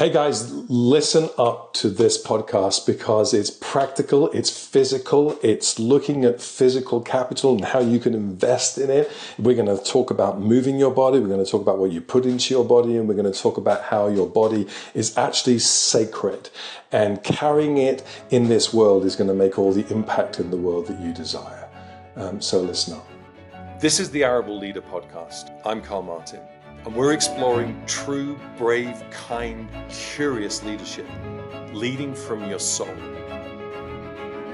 Hey guys, listen up to this podcast because it's practical, it's physical, it's looking at physical capital and how you can invest in it. We're going to talk about moving your body, we're going to talk about what you put into your body, and we're going to talk about how your body is actually sacred. And carrying it in this world is going to make all the impact in the world that you desire. So listen up. This is the Arable Leader podcast. I'm Karl Martin. And we're exploring true, brave, kind, curious leadership, leading from your soul.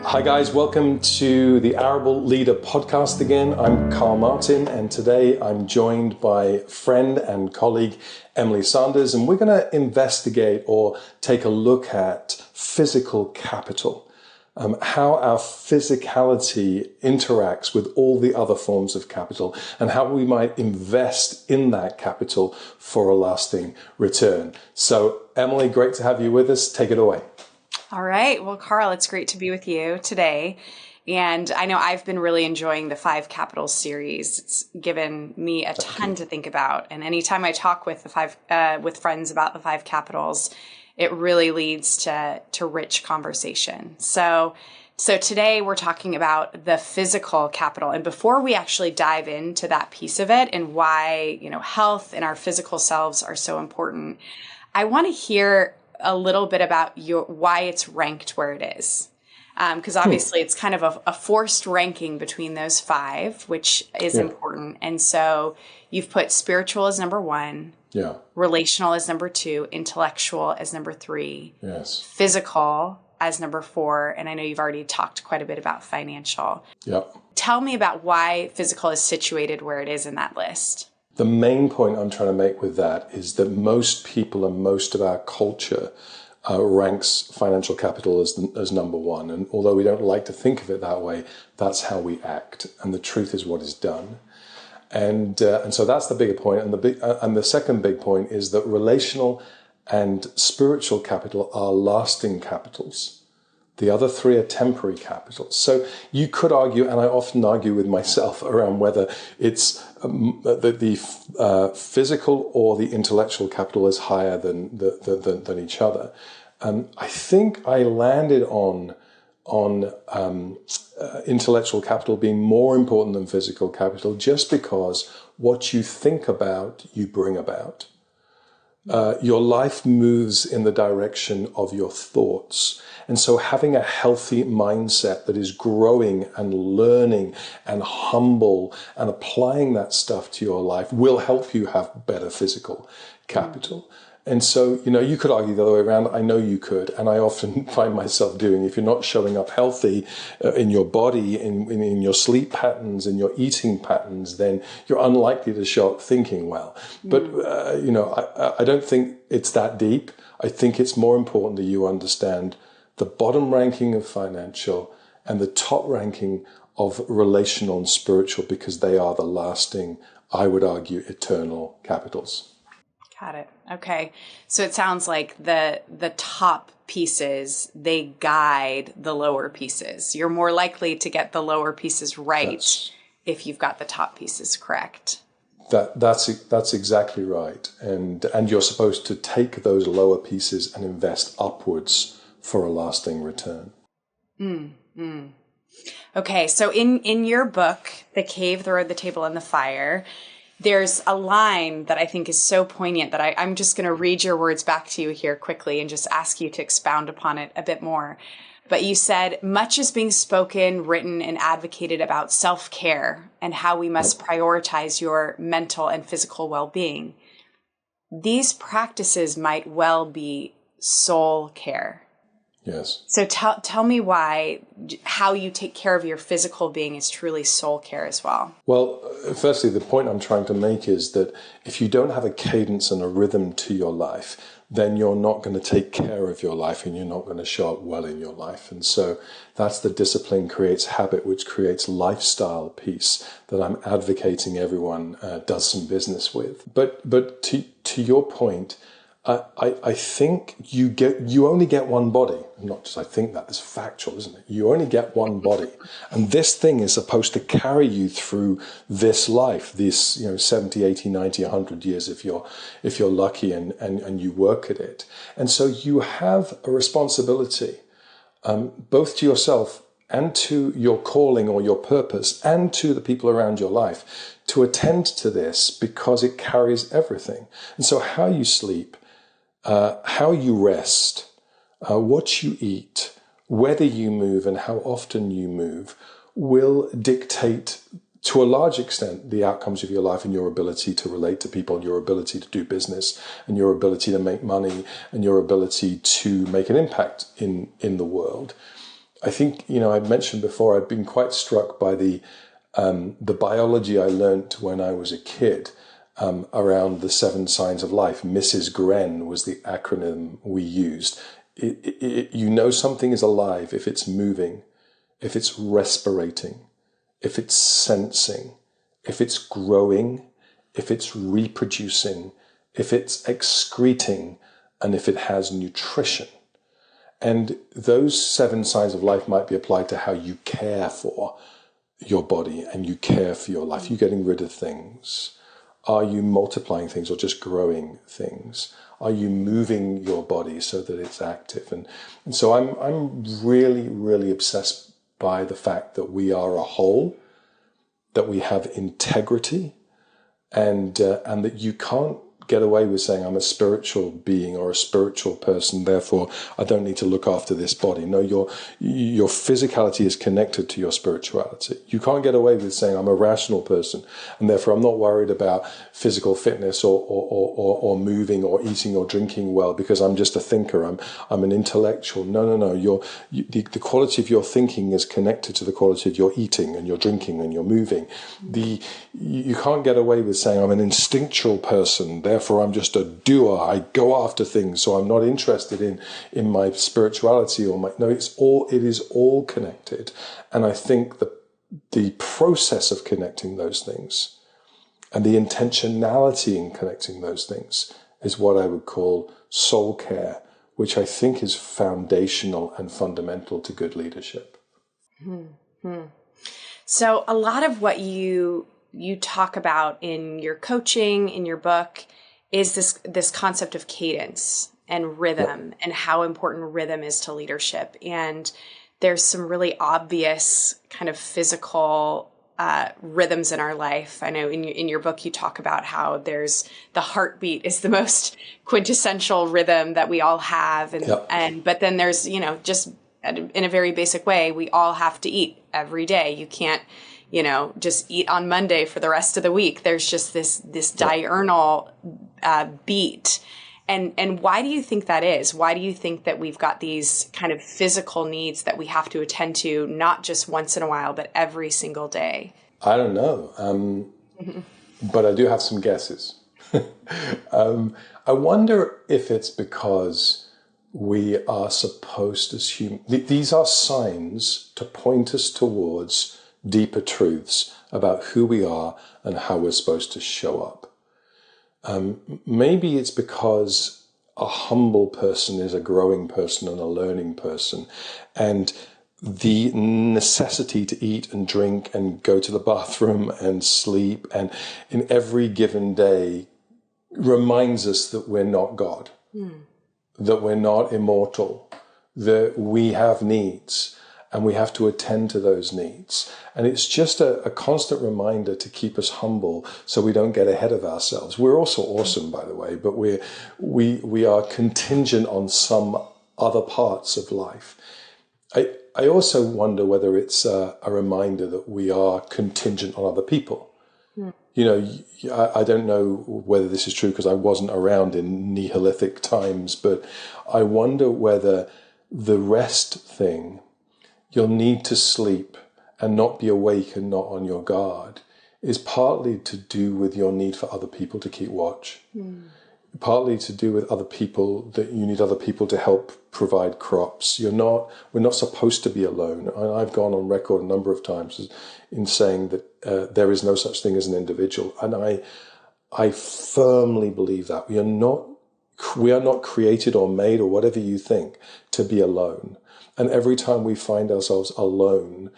Hi guys, welcome to the Arable Leader podcast again. I'm Karl Martin, and today I'm joined by friend and colleague Emily Sanders, and we're going to investigate or take a look at physical capital. How our physicality interacts with all the other forms of capital and how we might invest in that capital for a lasting return. So, Emily, great to have you with us. Take it away. All right. Well, Karl, it's great to be with you today. And I know I've been really enjoying the 5 Capitals series. It's given me a ton to think about. And anytime I talk with with friends about the 5 Capitals, it really leads to rich conversation. So today we're talking about the physical capital. And before we actually dive into that piece of it and why, health and our physical selves are so important, I want to hear a little bit about why it's ranked where it is. Because obviously it's kind of a forced ranking between those 5, which is important. And so you've put spiritual as number 1. Yeah. Relational as number 2, intellectual as number 3, yes, physical as number 4, and I know you've already talked quite a bit about financial. Yep. Tell me about why physical is situated where it is in that list. The main point I'm trying to make with that is that most people and most of our culture ranks financial capital as number 1. And although we don't like to think of it that way, that's how we act. And the truth is what is done. And so that's the bigger point. And the second big point is that relational and spiritual capital are lasting capitals. The other 3 are temporary capitals. So you could argue, and I often argue with myself around whether it's the physical or the intellectual capital is higher than each other. I think I landed on intellectual capital being more important than physical capital just because what you think about, you bring about. Your life moves in the direction of your thoughts. And so having a healthy mindset that is growing and learning and humble and applying that stuff to your life will help you have better physical capital. And so, you could argue the other way around. I know you could. And I often find myself doing, if you're not showing up healthy in your body, in your sleep patterns, in your eating patterns, then you're unlikely to show up thinking well. But, I don't think it's that deep. I think it's more important that you understand the bottom ranking of financial and the top ranking of relational and spiritual, because they are the lasting, I would argue, eternal capitals. Got it. Okay. So it sounds like the top pieces, they guide the lower pieces. You're more likely to get the lower pieces right if you've got the top pieces correct. That's exactly right. And you're supposed to take those lower pieces and invest upwards for a lasting return. Okay. So in your book, The Cave, the Road, the Table, and the Fire, there's a line that I think is so poignant that I'm just going to read your words back to you here quickly and just ask you to expound upon it a bit more. But you said, much is being spoken, written, and advocated about self-care and how we must prioritize your mental and physical well-being. These practices might well be soul care. Yes. So tell me how you take care of your physical being is truly soul care as well. Well, firstly, the point I'm trying to make is that if you don't have a cadence and a rhythm to your life, then you're not going to take care of your life and you're not going to show up well in your life. And so that's the discipline creates habit, which creates lifestyle piece that I'm advocating everyone does some business with. But to your point, I think you only get one body. Not just I think that, it's factual, isn't it? You only get one body. And this thing is supposed to carry you through this life, this 70, 80, 90, 100 years if you're lucky and you work at it. And so you have a responsibility, both to yourself and to your calling or your purpose and to the people around your life to attend to this, because it carries everything. And so how you sleep, how you rest, what you eat, whether you move and how often you move will dictate to a large extent the outcomes of your life and your ability to relate to people, and your ability to do business, and your ability to make money, and your ability to make an impact in the world. I think, I mentioned before, I've been quite struck by the biology I learnt when I was a kid around the 7 signs of life. Mrs. Gren was the acronym we used. Something is alive if it's moving, if it's respirating, if it's sensing, if it's growing, if it's reproducing, if it's excreting, and if it has nutrition. And those 7 signs of life might be applied to how you care for your body and you care for your life. Are you getting rid of things? Are you multiplying things or just growing things? Are you moving your body so that it's active? And so I'm really, really obsessed by the fact that we are a whole, that we have integrity, and that you can't get away with saying I'm a spiritual being or a spiritual person, therefore I don't need to look after this body. No, your physicality is connected to your spirituality. You can't get away with saying I'm a rational person and therefore I'm not worried about physical fitness or moving or eating or drinking well because I'm just a thinker. I'm an intellectual. No. The quality of your thinking is connected to the quality of your eating and your drinking and your moving. You can't get away with saying I'm an instinctual person, therefore I'm just a doer. I go after things, so I'm not interested in my spirituality or my. No, it is all connected, and I think the process of connecting those things and the intentionality in connecting those things is what I would call soul care, which I think is foundational and fundamental to good leadership. Mm-hmm. So a lot of what you talk about in your coaching, in your book, is this concept of cadence and rhythm, and how important rhythm is to leadership. And there's some really obvious kind of physical rhythms in our life. I know in your book you talk about how there's the heartbeat is the most quintessential rhythm that we all have, and but then there's just in a very basic way, we all have to eat every day. You can't just eat on Monday for the rest of the week. There's just this diurnal beat. And why do you think that is? Why do you think that we've got these kind of physical needs that we have to attend to, not just once in a while, but every single day? I don't know, but I do have some guesses. I wonder if it's because we are supposed as humans, these are signs to point us towards deeper truths about who we are and how we're supposed to show up. Maybe it's because a humble person is a growing person and a learning person, and the necessity to eat and drink and go to the bathroom and sleep and in every given day reminds us that we're not God, that we're not immortal, that we have needs and we have to attend to those needs. And it's just a constant reminder to keep us humble so we don't get ahead of ourselves. We're also awesome, by the way, but we are contingent on some other parts of life. I also wonder whether it's a reminder that we are contingent on other people. I don't know whether this is true because I wasn't around in Neolithic times, but I wonder whether the rest thing, you'll need to sleep and not be awake and not on your guard, is partly to do with your need for other people to keep watch. Partly to do with other people, that you need other people to help provide crops. We're not supposed to be alone. I've gone on record a number of times in saying that there is no such thing as an individual. And I firmly believe that. We are not we are not created or made, or whatever you think, to be alone. And every time we find ourselves alone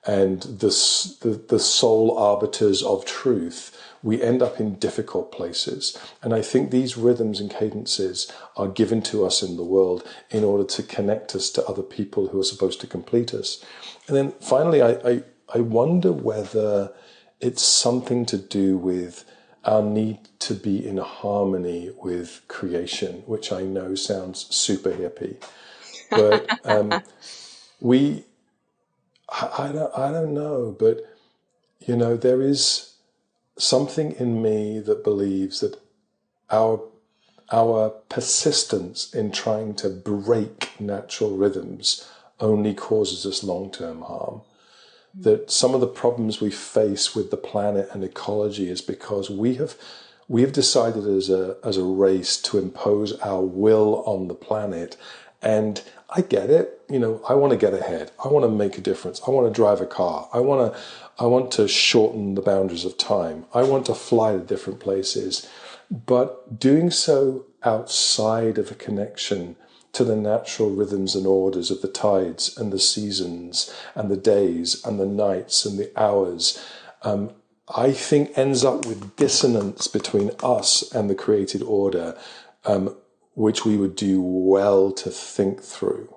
and the sole arbiters of truth, we end up in difficult places. And I think these rhythms and cadences are given to us in the world in order to connect us to other people who are supposed to complete us. And then finally, I wonder whether it's something to do with our need to be in harmony with creation, which I know sounds super hippie. But I don't know, but, you know, there is something in me that believes that our persistence in trying to break natural rhythms only causes us long-term harm. That some of the problems we face with the planet and ecology is because we have decided as a race to impose our will on the planet. And I get it. You know, I want to get ahead. I want to make a difference. I want to drive a car. I want to shorten the boundaries of time. I want to fly to different places. But doing so outside of a connection to the natural rhythms and orders of the tides and the seasons and the days and the nights and the hours, I think ends up with dissonance between us and the created order, which we would do well to think through.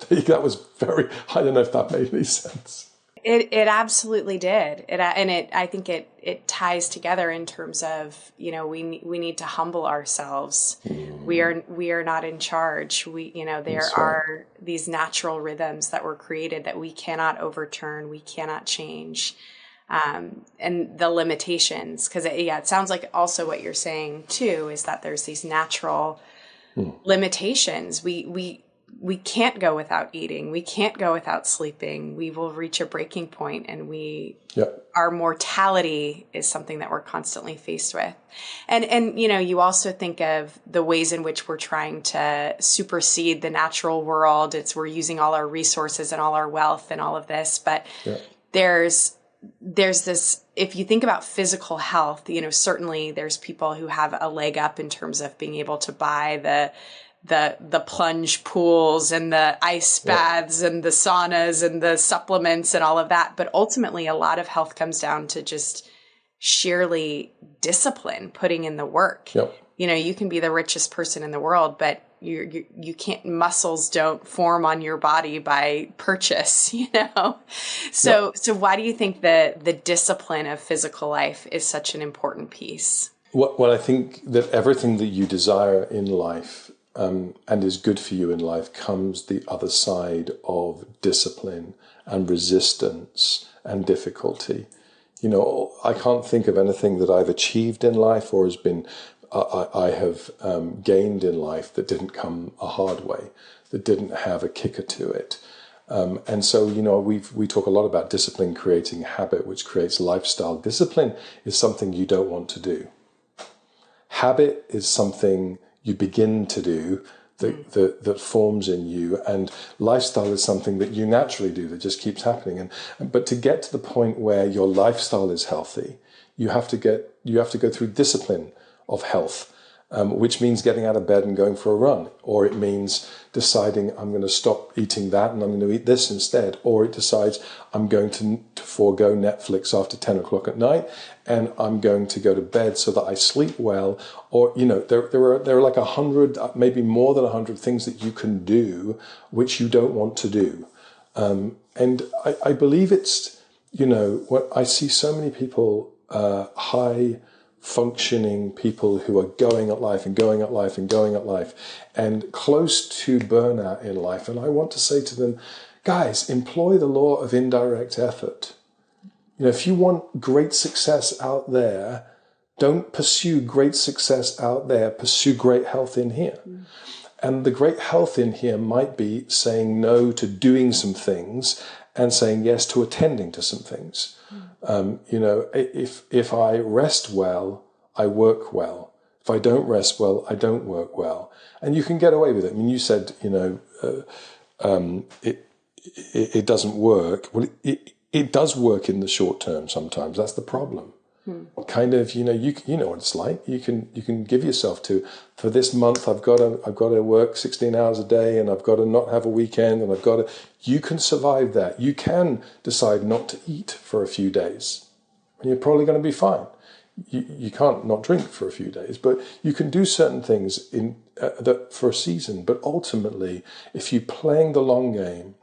That was I don't know if that made any sense. It absolutely did. I think it ties together in terms of, you know, we need to humble ourselves. We are not in charge. There are these natural rhythms that were created that we cannot overturn. We cannot change. And the limitations, because it sounds like also what you're saying too, is that there's these natural limitations. We can't go without eating. We can't go without sleeping. We will reach a breaking point, and our mortality is something that we're constantly faced with. And you know, you also think of the ways in which we're trying to supersede the natural world. We're using all our resources and all our wealth and all of this, but there's this, if you think about physical health, you know, certainly there's people who have a leg up in terms of being able to buy the plunge pools and the ice baths and the saunas and the supplements and all of that. But ultimately, a lot of health comes down to just sheerly discipline, putting in the work. You know, you can be the richest person in the world, but you can't, muscles don't form on your body by purchase, you know? So why do you think the discipline of physical life is such an important piece? Well, I think that everything that you desire in life and is good for you in life comes the other side of discipline and resistance and difficulty. You know, I can't think of anything that I've achieved in life or has been I have gained in life that didn't come a hard way, that didn't have a kicker to it. And so, you know, we talk a lot about discipline creating habit, which creates lifestyle. Discipline is something you don't want to do. Habit is something you begin to do that forms in you, and lifestyle is something that you naturally do that just keeps happening. But to get to the point where your lifestyle is healthy, you have to go through discipline of health, which means getting out of bed and going for a run, or it means deciding I'm going to stop eating that and I'm going to eat this instead, or it decides I'm going to forego Netflix after 10 o'clock at night and I'm going to go to bed so that I sleep well. Or, you know, there are like 100, maybe more than 100 things that you can do which you don't want to do. And I believe it's, you know, what I see so many people, high functioning people who are going at life and going at life and going at life and close to burnout in life. And I want to say to them, guys, employ the law of indirect effort. You know, if you want great success out there, don't pursue great success out there, pursue great health in here. And the great health in here might be saying no to doing some things and saying yes to attending to some things. You know, if I rest well, I work well. If I don't rest well, I don't work well. And you can get away with it. I mean, you said, you know, it doesn't work. Well, it does work in the short term sometimes. That's the problem. Kind of, you know what it's like. You can give yourself to, for this month I've got to work 16 hours a day, and I've got to not have a weekend, and you can survive that. You can decide not to eat for a few days, and you're probably going to be fine. You can't not drink for a few days, but you can do certain things that for a season. But ultimately, if you're playing the long game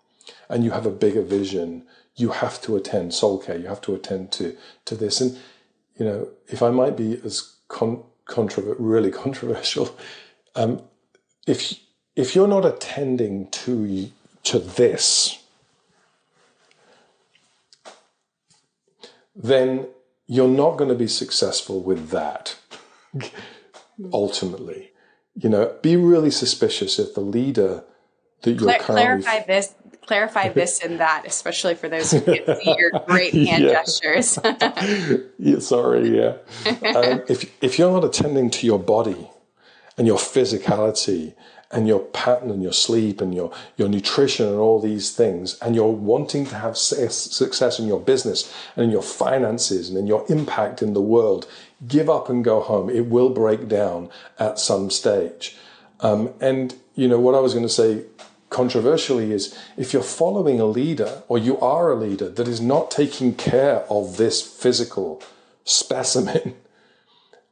and you have a bigger vision, you have to attend soul care. You have to attend to this. And if I might be as really controversial, if you're not attending to this, then you're not going to be successful with that. Ultimately, be really suspicious if the leader that you're currently clarify this and that, especially for those who can't see your great hand gestures. If you're not attending to your body and your physicality and your pattern and your sleep and your nutrition and all these things, and you're wanting to have success in your business and in your finances and in your impact in the world, give up and go home. It will break down at some stage. And what I was going to say controversially is, if you're following a leader, or you are a leader that is not taking care of this physical specimen,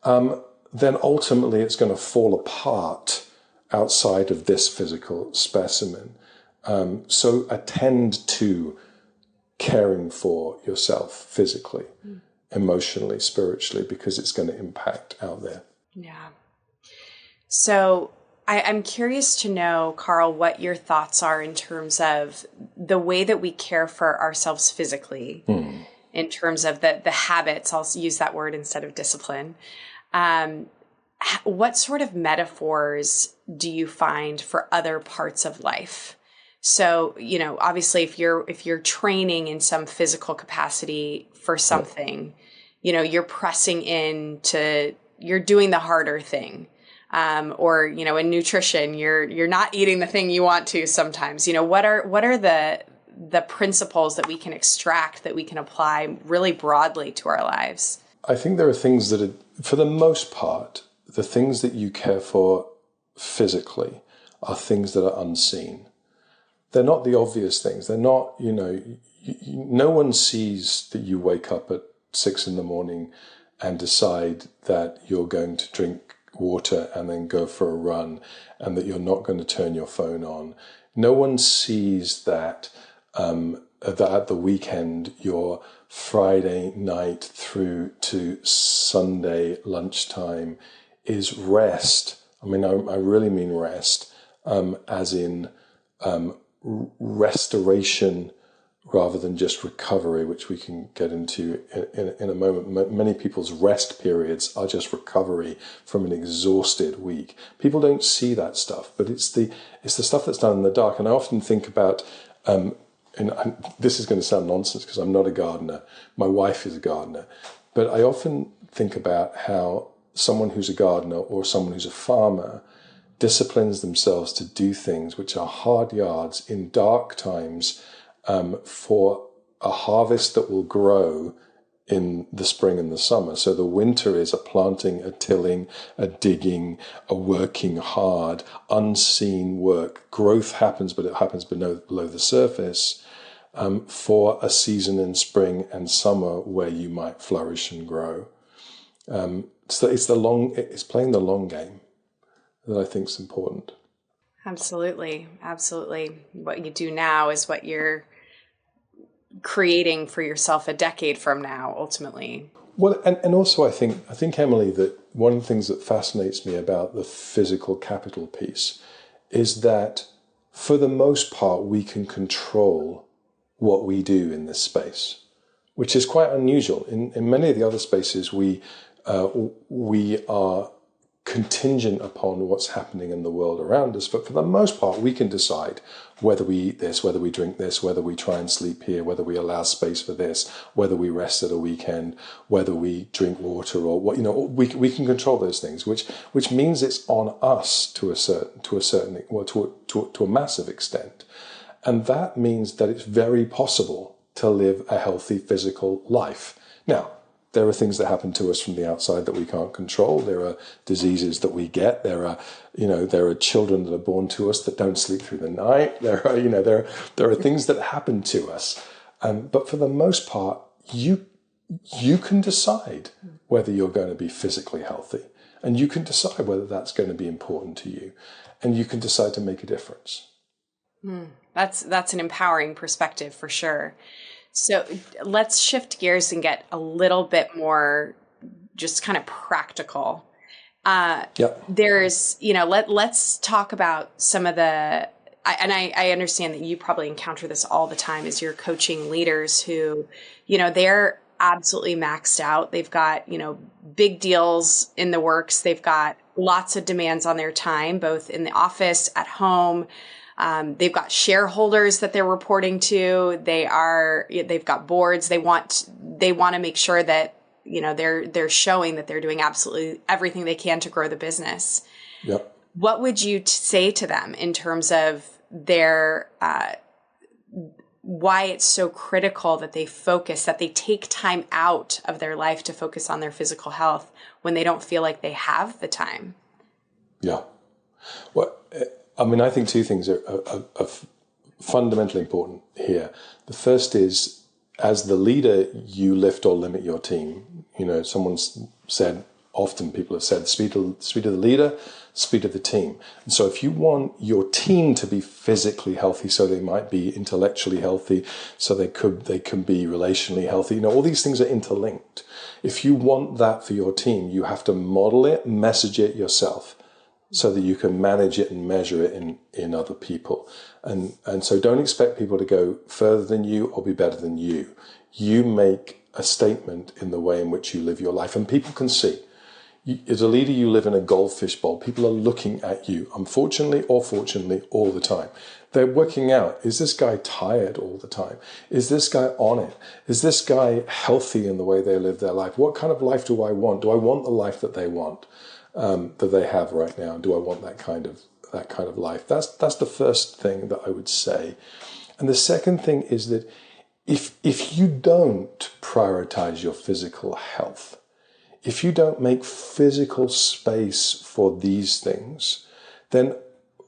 then ultimately it's going to fall apart outside of this physical specimen. So attend to caring for yourself physically, emotionally, spiritually, because it's going to impact out there. Yeah. So I'm curious to know, Karl, what your thoughts are in terms of the way that we care for ourselves physically, in terms of the habits. I'll use that word instead of discipline. What sort of metaphors do you find for other parts of life? So, obviously if you're training in some physical capacity for something, you're pressing you're doing the harder thing. Or, in nutrition, you're not eating the thing you want to sometimes. What are the principles that we can extract, that we can apply really broadly to our lives? I think there are things that are, for the most part, the things that you care for physically are things that are unseen. They're not the obvious things. They're not, no one sees that you wake up at 6 a.m. and decide that you're going to drink water and then go for a run, and that you're not going to turn your phone on. No one sees that that at the weekend, your Friday night through to Sunday lunchtime is rest. I mean, I really mean rest, as in restoration rather than just recovery, which we can get into in a moment. Many people's rest periods are just recovery from an exhausted week. People don't see that stuff, but it's the stuff that's done in the dark. And I often think about, and this is going to sound nonsense because I'm not a gardener. My wife is a gardener. But I often think about how someone who's a gardener or someone who's a farmer disciplines themselves to do things which are hard yards in dark times, for a harvest that will grow in the spring and the summer. So the winter is a planting, a tilling, a digging, a working hard, unseen work. Growth happens, but it happens below the surface, for a season in spring and summer where you might flourish and grow. So it's playing the long game that I think is important. Absolutely. Absolutely. What you do now is what you're creating for yourself a decade from now, ultimately. Well, and also I think, Emily, that one of the things that fascinates me about the physical capital piece is that for the most part, we can control what we do in this space, which is quite unusual. In many of the other spaces, we are contingent upon what's happening in the world around us. But for the most part, we can decide whether we eat this, whether we drink this, whether we try and sleep here, whether we allow space for this, whether we rest at a weekend, whether we drink water, or what, we can control those things, which means it's on us to a massive extent. And that means that it's very possible to live a healthy physical life. Now, There are things that happen to us from the outside that we can't control. There are diseases that we get. There are children that are born to us that don't sleep through the night. There are things that happen to us. But for the most part, you can decide whether you're going to be physically healthy, and you can decide whether that's going to be important to you, and you can decide to make a difference. That's an empowering perspective for sure. So let's shift gears and get a little bit more just kind of practical. There's, let's talk about some of the, I understand that you probably encounter this all the time as you're coaching leaders who, they're absolutely maxed out. They've got, big deals in the works. They've got lots of demands on their time, both in the office, at home. They've got shareholders that they're reporting to. They've got boards. They want to make sure that, they're showing that they're doing absolutely everything they can to grow the business. Yep. What would you say to them in terms of their, why it's so critical that they focus, that they take time out of their life to focus on their physical health when they don't feel like they have the time? Yeah. Well, I think two things are fundamentally important here. The first is, as the leader, you lift or limit your team. Someone's said, often people have said, speed of the leader, speed of the team. And so if you want your team to be physically healthy, so they might be intellectually healthy, so they can be relationally healthy, all these things are interlinked. If you want that for your team, you have to model it, message it yourself, so that you can manage it and measure it in other people. And so don't expect people to go further than you or be better than you. You make a statement in the way in which you live your life, and people can see. As a leader, you live in a goldfish bowl. People are looking at you, unfortunately or fortunately, all the time. They're working out, is this guy tired all the time? Is this guy on it? Is this guy healthy in the way they live their life? What kind of life do I want? Do I want the life that they want? That they have right now? Do I want that kind of life? That's the first thing that I would say. And the second thing is that if you don't prioritize your physical health, if you don't make physical space for these things, then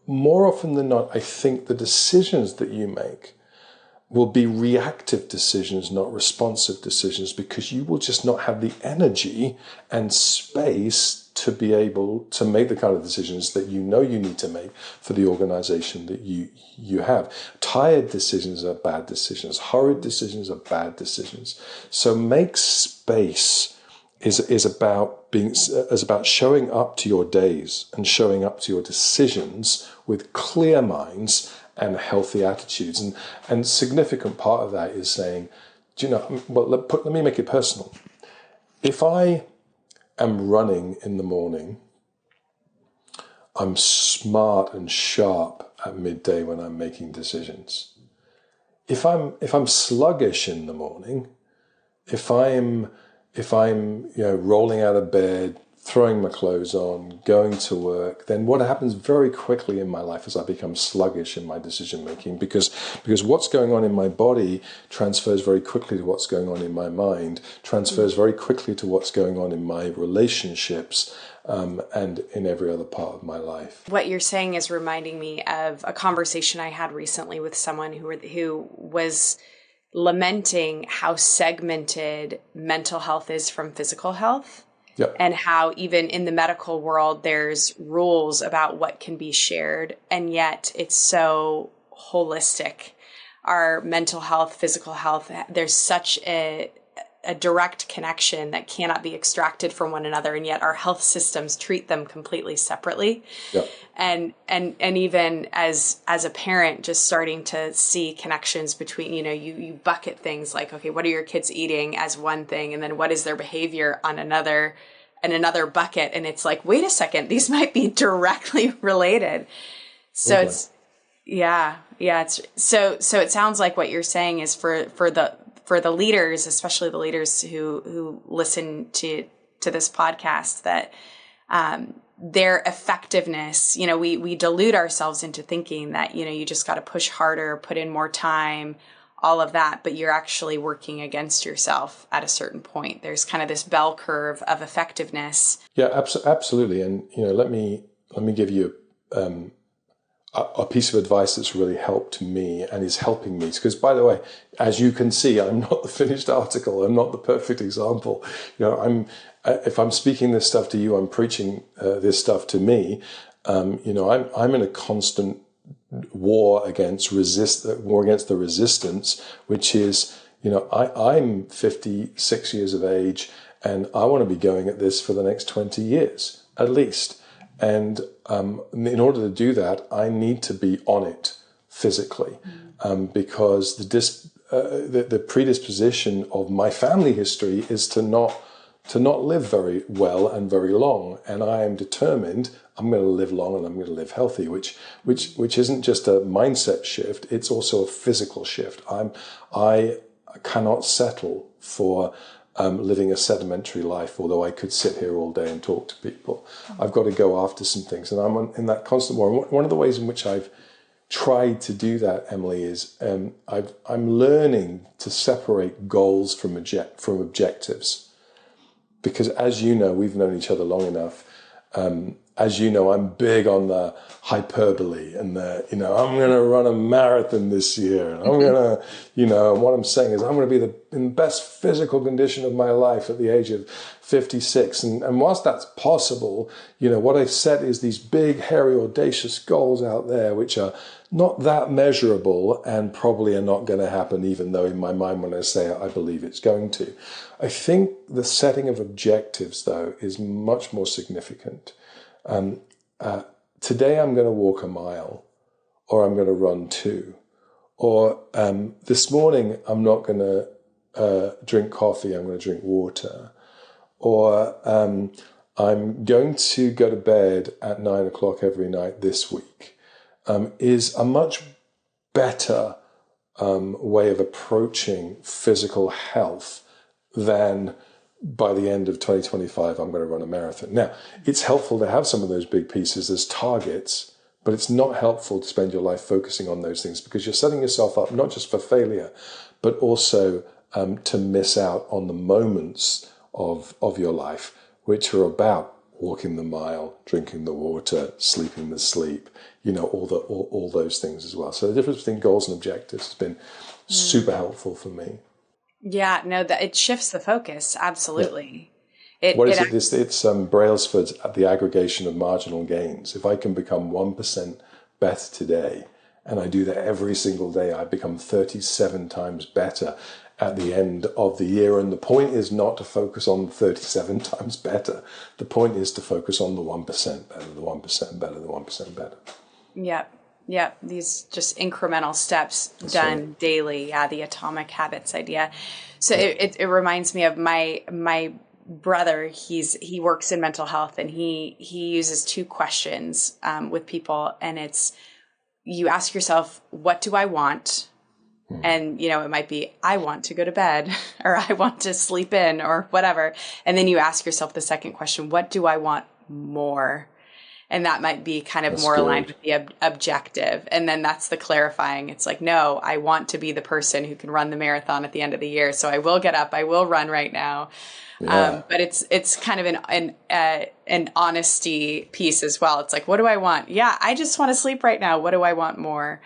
more often than not, I think the decisions that you make will be reactive decisions, not responsive decisions, because you will just not have the energy and space to be able to make the kind of decisions that you need to make for the organization that you have. Tired decisions are bad decisions. Hurried decisions are bad decisions. So make space is about showing up to your days and showing up to your decisions with clear minds and healthy attitudes. And a significant part of that is saying, let me make it personal. If I am running in the morning, I'm smart and sharp at midday when I'm making decisions. If I'm sluggish in the morning, if I'm rolling out of bed, throwing my clothes on, going to work, then what happens very quickly in my life is I become sluggish in my decision making, because what's going on in my body transfers very quickly to what's going on in my mind, transfers very quickly to what's going on in my relationships, and in every other part of my life. What you're saying is reminding me of a conversation I had recently with someone who was lamenting how segmented mental health is from physical health. Yep. And how even in the medical world, there's rules about what can be shared. And yet it's so holistic. Our mental health, physical health, there's such a direct connection that cannot be extracted from one another. And yet our health systems treat them completely separately. Yep. And even as a parent, just starting to see connections between, you bucket things like, okay, what are your kids eating as one thing? And then what is their behavior on another bucket? And it's like, wait a second, these might be directly related. So okay. So it sounds like what you're saying is for the leaders, especially the leaders who listen to this podcast, that, their effectiveness, we delude ourselves into thinking that, you just got to push harder, put in more time, all of that, but you're actually working against yourself at a certain point. There's kind of this bell curve of effectiveness. Yeah, absolutely. And, let me give you a piece of advice that's really helped me and is helping me. Because, by the way, as you can see, I'm not the finished article. I'm not the perfect example. If I'm speaking this stuff to you, I'm preaching this stuff to me. I'm in a constant war against the resistance, which is, I'm 56 years of age, and I want to be going at this for the next 20 years at least. And in order to do that, I need to be on it physically, because the predisposition of my family history is to not live very well and very long. And I am determined I'm going to live long and I'm going to live healthy, which isn't just a mindset shift. It's also a physical shift. I cannot settle for living a sedimentary life, although I could sit here all day and talk to people. I've got to go after some things, and I'm in that constant war. One of the ways in which I've tried to do that, Emily, is I'm learning to separate goals from objectives, because, as you know, we've known each other long enough. As you know, I'm big on the hyperbole and I'm going to run a marathon this year. And I'm going to, what I'm saying is I'm going to be in the best physical condition of my life at the age of 56. And whilst that's possible, what I've set is these big, hairy, audacious goals out there, which are not that measurable and probably are not going to happen, even though in my mind, when I say it, I believe it's going to. I think the setting of objectives, though, is much more significant. Today I'm going to walk a mile, or I'm going to run 2, or this morning I'm not going to drink coffee, I'm going to drink water, or I'm going to go to bed at 9 o'clock every night this week, is a much better way of approaching physical health than by the end of 2025, I'm going to run a marathon. Now, it's helpful to have some of those big pieces as targets, but it's not helpful to spend your life focusing on those things, because you're setting yourself up not just for failure, but also to miss out on the moments of your life, which are about walking the mile, drinking the water, sleeping the sleep, all those things as well. So the difference between goals and objectives has been super helpful for me. Yeah, no, that it shifts the focus. Absolutely. Yeah. It's Brailsford's the aggregation of marginal gains. If I can become 1% better today, and I do that every single day, I become 37 times better at the end of the year. And the point is not to focus on 37 times better. The point is to focus on the 1% better, the 1% better, the 1% better. Yep. Yep. These just incremental steps done daily. Yeah. The atomic habits idea. So it reminds me of my brother. He works in mental health, and he uses 2 questions with people. And it's, you ask yourself, what do I want? And, it might be, I want to go to bed, or I want to sleep in, or whatever. And then you ask yourself the second question, what do I want more? And that might be kind of more aligned with the objective. And then that's the clarifying. It's like, no, I want to be the person who can run the marathon at the end of the year. So I will get up. I will run right now. Yeah. But it's kind of an honesty piece as well. It's like, what do I want? Yeah, I just want to sleep right now. What do I want more?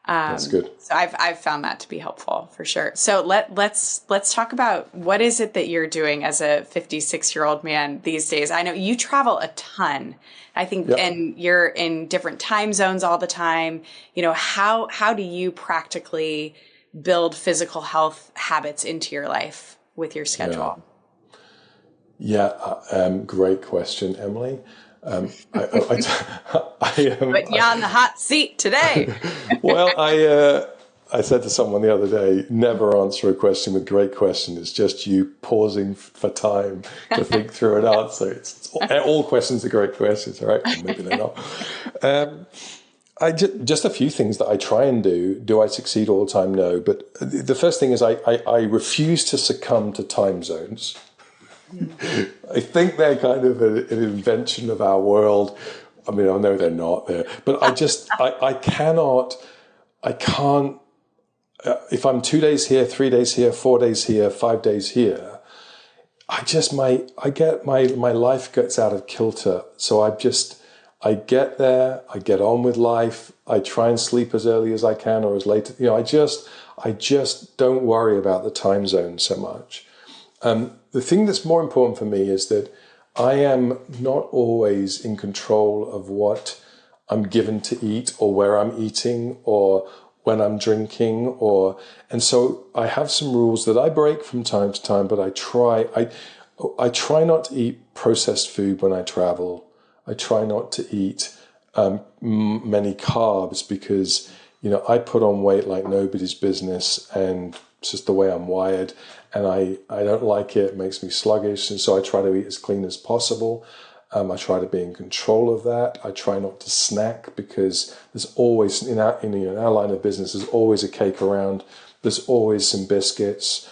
That's good. So I've found that to be helpful for sure. So let's talk about, what is it that you're doing as a 56-year-old man these days? I know you travel a ton, I think, and you're in different time zones all the time. How do you practically build physical health habits into your life with your schedule? Great question, Emily. Putting you on the hot seat today. Well, I said to someone the other day, never answer a question with great question. It's just you pausing for time to think through an answer. It's all questions are great questions, all right? Well, maybe they're not. Just a few things that I try and do. Do I succeed all the time? No. But the first thing is I refuse to succumb to time zones. I think they're kind of an invention of our world. I mean, I know they're not there, but I can't if I'm 2 days here, 3 days here, 4 days here, 5 days here, my life gets out of kilter. So I get there, I get on with life, I try and sleep as early as I can or as late. I just don't worry about the time zone so much. The thing that's more important for me is that I am not always in control of what I'm given to eat or where I'm eating or when I'm drinking and so I have some rules that I break from time to time, but I try not to eat processed food when I travel. I try not to eat many carbs because, I put on weight like nobody's business and it's just the way I'm wired and I don't like it. It makes me sluggish. And so I try to eat as clean as possible. I try to be in control of that. I try not to snack because there's always, in our line of business, there's always a cake around. There's always some biscuits.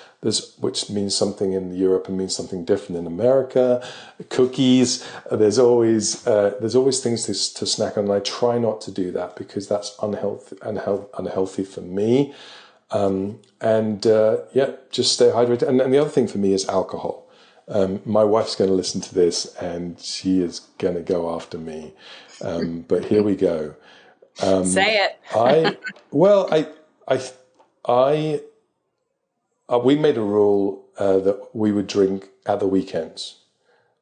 Which means something in Europe and means something different in America. Cookies. There's always things to snack on. And I try not to do that because that's unhealthy for me. Just stay hydrated. And the other thing for me is alcohol. My wife's going to listen to this and she is going to go after me. But here we go. Say it. We made a rule that we would drink at the weekends.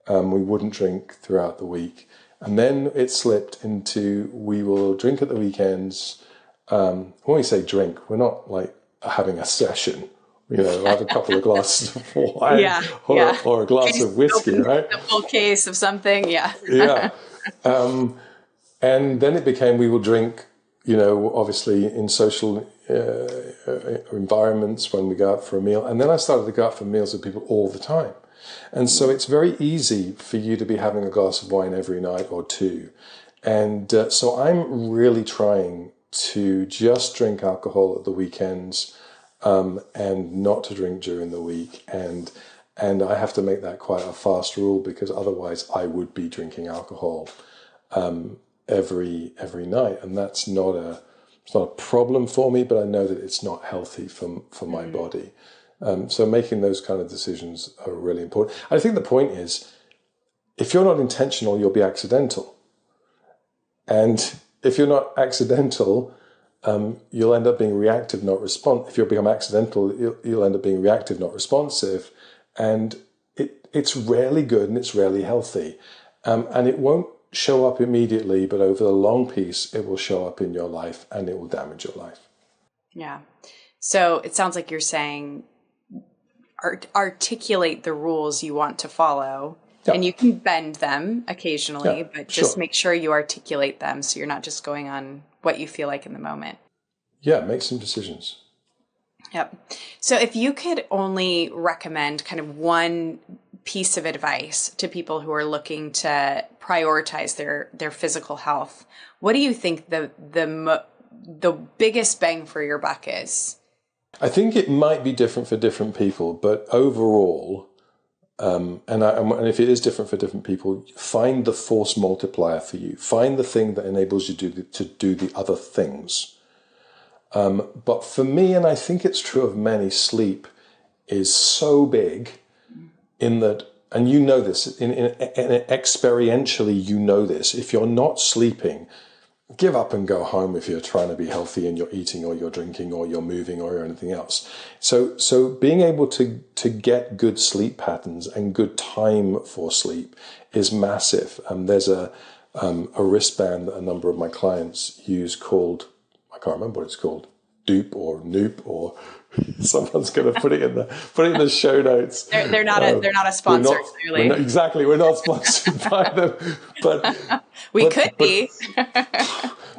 We wouldn't drink throughout the week. And then it slipped into we will drink at the weekends. When we say drink, we're not like having a session. Have a couple of glasses of wine or a glass of whiskey, right? A full case of something, yeah. Yeah. And then it became we will drink, obviously in social environments when we go out for a meal. And then I started to go out for meals with people all the time. And so it's very easy for you to be having a glass of wine every night or two. And so I'm really trying to just drink alcohol at the weekends and not to drink during the week. And I have to make that quite a fast rule because otherwise I would be drinking alcohol every night. And it's not a problem for me, but I know that it's not healthy for my body. So making those kind of decisions are really important. I think the point is, if you're not intentional, you'll be accidental. And if you're not accidental, you'll end up being reactive, not responsive. If you become accidental, you'll end up being reactive, not responsive. And it's rarely good and it's rarely healthy. And it won't show up immediately, but over the long piece, it will show up in your life and it will damage your life. Yeah. So it sounds like you're saying articulate the rules you want to follow. Yeah. And you can bend them occasionally, but just make sure you articulate them so you're not just going on what you feel like in the moment. Yeah, make some decisions. Yep. So if you could only recommend kind of one piece of advice to people who are looking to prioritize their physical health, what do you think the biggest bang for your buck is? I think it might be different for different people, but overall, and if it is different for different people, find the force multiplier for you. Find the thing that enables you to do the other things. But for me, and I think it's true of many, sleep is so big in that, and you know this, in experientially you know this, if you're not sleeping, give up and go home if you're trying to be healthy and you're eating or you're drinking or you're moving or anything else. So being able to get good sleep patterns and good time for sleep is massive. There's a wristband that a number of my clients use called, I can't remember what it's called, Doop or Noop, or someone's going to put it in the show notes. They're not a sponsor. Clearly, we're not sponsored by them, but we could be.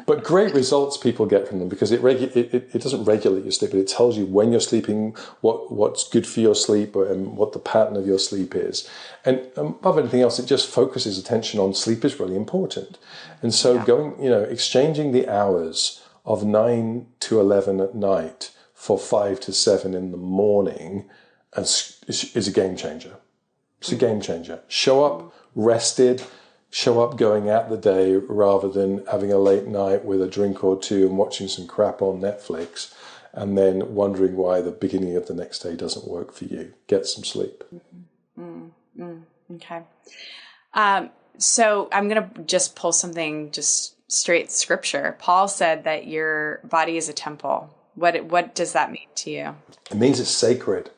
But great results people get from them because it doesn't regulate your sleep, but it tells you when you're sleeping, what's good for your sleep, and what the pattern of your sleep is. And above anything else, it just focuses attention on sleep is really important. And so exchanging the hours of 9 to 11 at night for 5 to 7 in the morning is a game changer. It's a game changer. Show up rested, show up going out the day rather than having a late night with a drink or two and watching some crap on Netflix. and then wondering why the beginning of the next day doesn't work for you. Get some sleep. Okay. So I'm going to just pull something just straight scripture. Paul said that your body is a temple. What does that mean to you? It means it's sacred.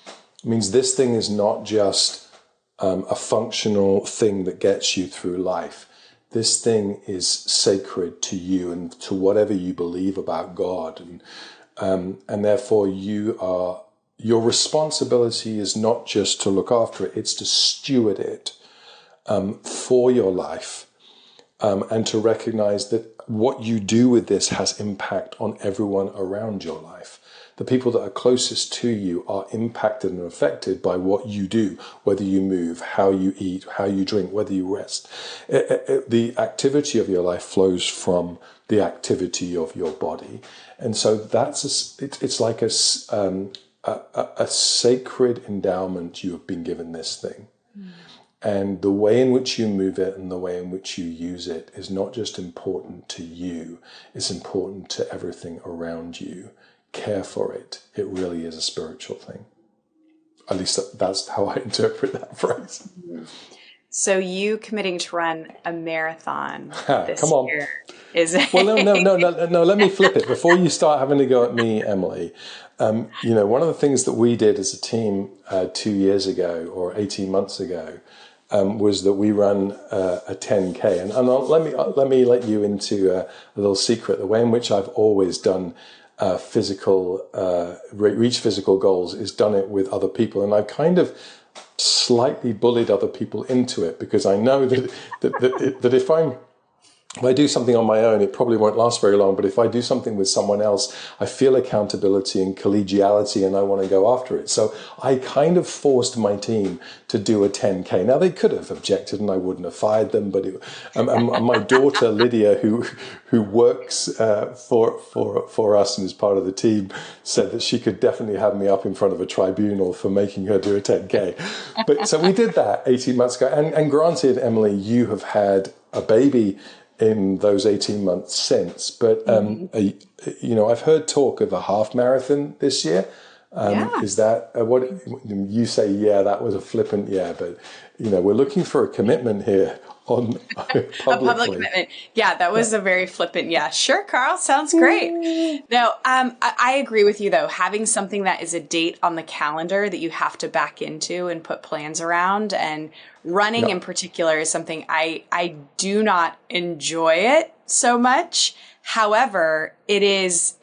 It means this thing is not just a functional thing that gets you through life. This thing is sacred to you and to whatever you believe about God, and therefore your responsibility is not just to look after it; it's to steward it for your life, and to recognize that what you do with this has impact on everyone around your life. The people that are closest to you are impacted and affected by what you do, whether you move, how you eat, how you drink, whether you rest. The activity of your life flows from the activity of your body. And so it's like a sacred endowment. You have been given this thing. And the way in which you move it and the way in which you use it is not just important to you, it's important to everything around you. Care for it. It really is a spiritual thing. At least that's how I interpret that phrase. So you committing to run a marathon this Come on. year is Well, no. Let me flip it before you start having to go at me, Emily. One of the things that we did as a team 2 years ago or 18 months ago was that we ran a 10K, and let me let you into a little secret. The way in which I've always done reach physical goals is done it with other people, and I've kind of slightly bullied other people into it because I know that if I do something on my own, it probably won't last very long. But if I do something with someone else, I feel accountability and collegiality, and I want to go after it. So I kind of forced my team to do a 10K. Now, they could have objected, and I wouldn't have fired them. But my daughter Lydia, who works for us and is part of the team, said that she could definitely have me up in front of a tribunal for making her do a 10K. But so we did that 18 months ago. And granted, Emily, you have had a baby in those 18 months since. But, I've heard talk of a half marathon this year. Is that what you say? Yeah, that was a flippant yeah. But, we're looking for a commitment here on publicly. A public commitment. Yeah, that was a very flippant yeah. Sure, Karl, sounds great. No, I agree with you, though. Having something that is a date on the calendar that you have to back into and put plans around, and running in particular is something I do not enjoy it so much. However, it's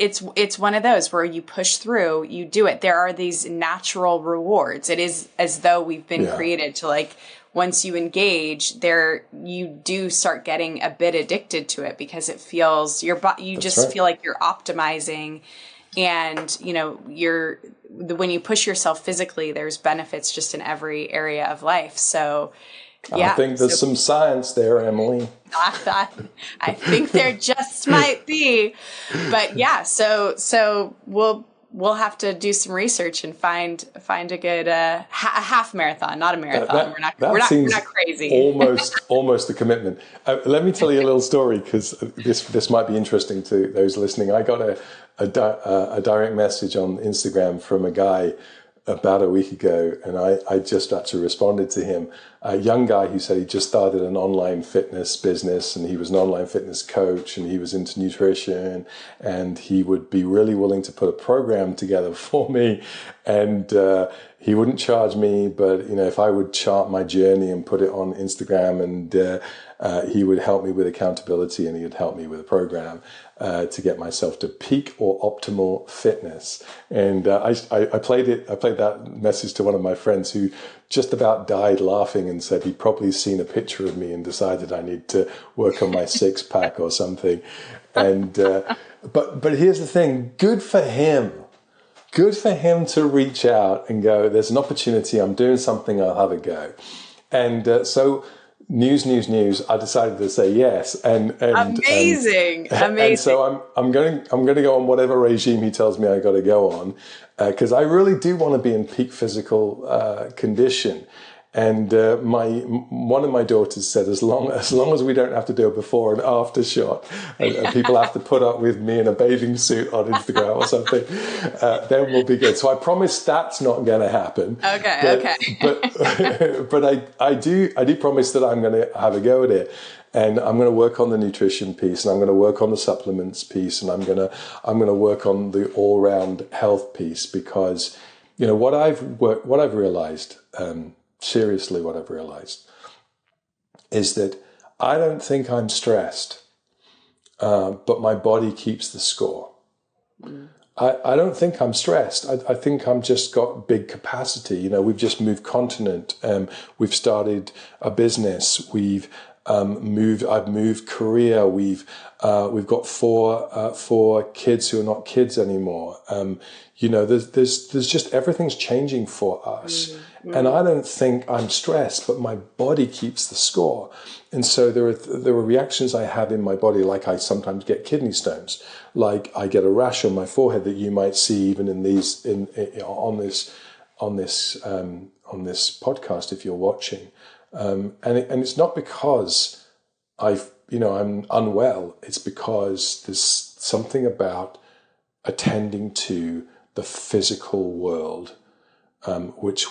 one of those where you push through, you do it. There are these natural rewards. It is as though we've been created to once you engage there, you do start getting a bit addicted to it because it feels feel like you're optimizing, and when you push yourself physically, there's benefits just in every area of life. So I think there's some science there, Emily. I think there just might be, but yeah. So we'll have to do some research and find a good a half marathon, not a marathon. We're not crazy. almost a commitment. Let me tell you a little story because this might be interesting to those listening. I got a direct message on Instagram from a guy about a week ago, and I just actually responded to him. A young guy who said he just started an online fitness business, and he was an online fitness coach, and he was into nutrition, and he would be really willing to put a program together for me, and he wouldn't charge me, but if I would chart my journey and put it on Instagram, and he would help me with accountability, and he would help me with a program to get myself to peak or optimal fitness. And I played that message to one of my friends who just about died laughing and said he'd probably seen a picture of me and decided I need to work on my six pack or something. And but here's the thing: good for him. Good for him to reach out and go, there's an opportunity, I'm doing something, I'll have a go. And so news, I decided to say yes. And amazing. And so I'm going to go on whatever regime he tells me I got to go on, because I really do want to be in peak physical condition. And one of my daughters said, as long as we don't have to do a before and after shot, and people have to put up with me in a bathing suit on Instagram or something, then we'll be good. So I promise that's not going to happen. Okay. But I do promise that I'm going to have a go at it. And I'm going to work on the nutrition piece, and I'm going to work on the supplements piece, and I'm going to work on the all-round health piece, because what I've realized, seriously, what I've realized is that I don't think I'm stressed, but my body keeps the score. I don't think I'm stressed. I think I'm just got big capacity. We've just moved continent. We've started a business. I've moved career. We've got four kids who are not kids anymore. There's just everything's changing for us. And I don't think I'm stressed, but my body keeps the score. And so there are reactions I have in my body, like I sometimes get kidney stones, like I get a rash on my forehead that you might see even on this podcast if you're watching. And it's not because I'm unwell. It's because there's something about attending to the physical world, which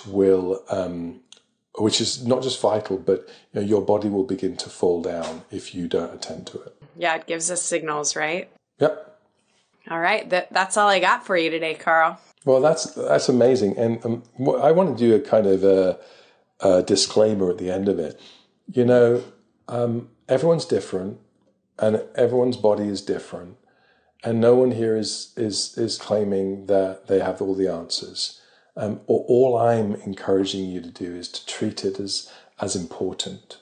is not just vital, but your body will begin to fall down if you don't attend to it. Yeah, it gives us signals, right? Yep. All right, that's all I got for you today, Karl. Well, that's amazing, and I want to do a kind of a disclaimer at the end of it. Everyone's different, and everyone's body is different, and no one here is claiming that they have all the answers. All I'm encouraging you to do is to treat it as important.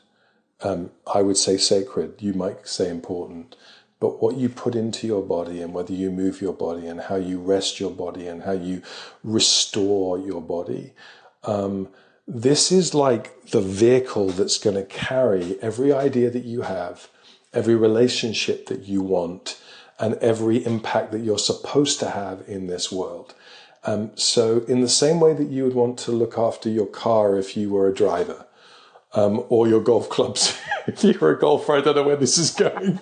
I would say sacred. You might say important. But what you put into your body, and whether you move your body, and how you rest your body, and how you restore your body, this is like the vehicle that's going to carry every idea that you have, every relationship that you want, and every impact that you're supposed to have in this world. So in the same way that you would want to look after your car if you were a driver, or your golf clubs if you were a golfer, I don't know where this is going.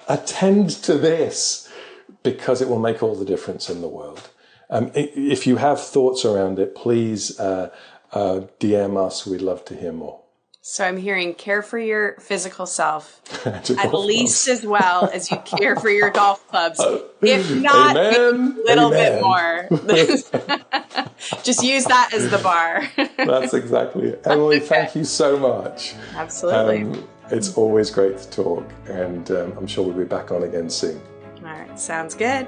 Attend to this, because it will make all the difference in the world. If you have thoughts around it, please DM us. We'd love to hear more. So I'm hearing care for your physical self at least as well as you care for your golf clubs. If not, a little bit more. Just use that as the bar. That's exactly it. Emily, thank you so much. Absolutely. It's always great to talk, and I'm sure we'll be back on again soon. All right. Sounds good.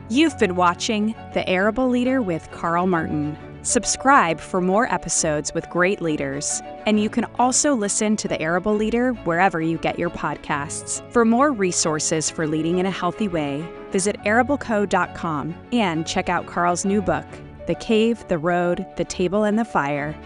You've been watching The Arable Leader with Karl Martin. Subscribe for more episodes with great leaders. And you can also listen to The Arable Leader wherever you get your podcasts. For more resources for leading in a healthy way, visit arableco.com and check out Karl's new book, The Cave, the Road, the Table, and the Fire: